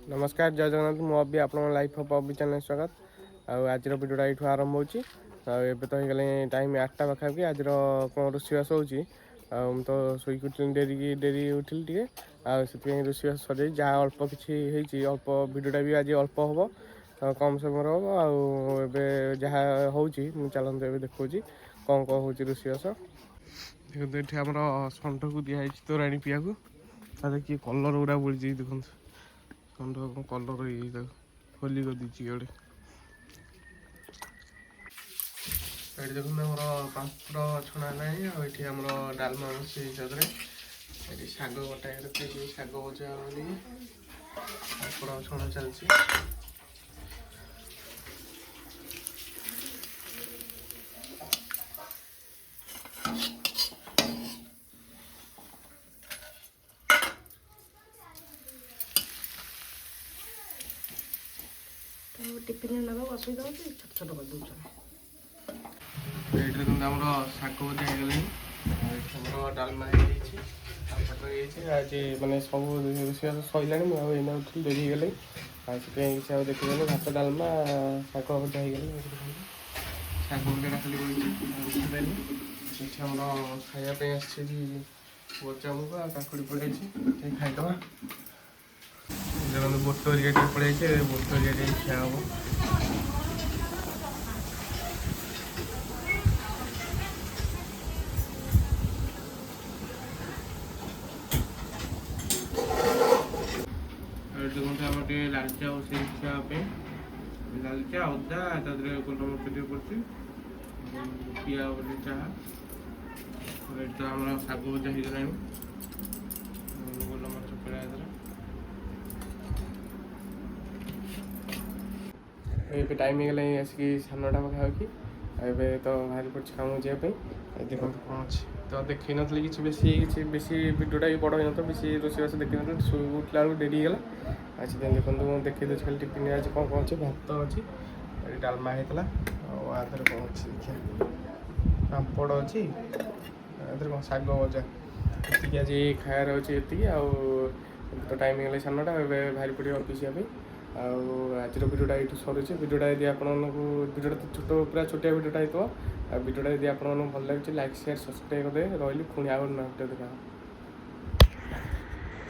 नमस्कार जय जगन्नाथ मु अभी आप लाइफ अफ अभी चैनल स्वागत आज भिडियोटा ये आरंभ हो तो हो टाइम 8टा पाखापी आज कौन रोषेबास हो तो शोक उठिल डेरी उठिल टे आए रोषेबास सर जहाँ अल्प किसी अल्प भिडियोटा भी आज अल्प हम कम समय हम जहाँ हो चलते ए देखा कौन कौन हो रोषेबास देखते ये आम षंढ को दिखाई तोराणी पीया कि कलर गुड़ा बोली देखो षंढ कलर ये होली कर दीची ये देखो आम पात्र छुणा ना ये आम डालमा बस ये शाग बटा शाग भजा पापड़ छुणा चलती टिफिन नवा बसई दे छोट छोट कर दूँ ये आम शाग भजा हो डालमा आज मैंने सब रोषेबास सरला मुझे उठी डेरी गले किसी देखिए भात डालमा शाग भजा हो शाग भजा खाली आम खायापी बचा मुग काकुड़ी पड़े खाईदे देखो बोट हरिया पड़े बोट हरिया खिया हम देखते आम लाल चा बस खायापी लाल चा अदा तादे गोलमरिच पड़े पिया चाह तो आम शाग भजा हो गोलमरिच पड़ा ये टाइम होगा आसिक 9:30 पाखापाखि ए तो बाहर पड़े काम जावाई देखो कौन अच्छे तो देखी नी कि बेसी भिडियोटा भी बड़ हो बेसी रोषेबास देखी नी उठला बेलू डेरी गला आज देखो मुझे देखी दूसरी खाली टिफिन आज कौन कौन अच्छे भात अच्छी डालमा होता आधर कौन अच्छी देखिए पापड़ अच्छी कौन शाग भजा ये आज खायार अच्छे ये तो टाइम होगा 9:30 बाहर पड़े ऑफिस आज भिडियोटा ये सरुचे भिडियोटा यदि आपको भिडियोटा तो छोट पूरा छोटिया भिडियोटा होता भिडियोटा यदि आपको भल लगे लाइक शेयर सब्सक्राइब करदे रही पुणी आगे ना देखा।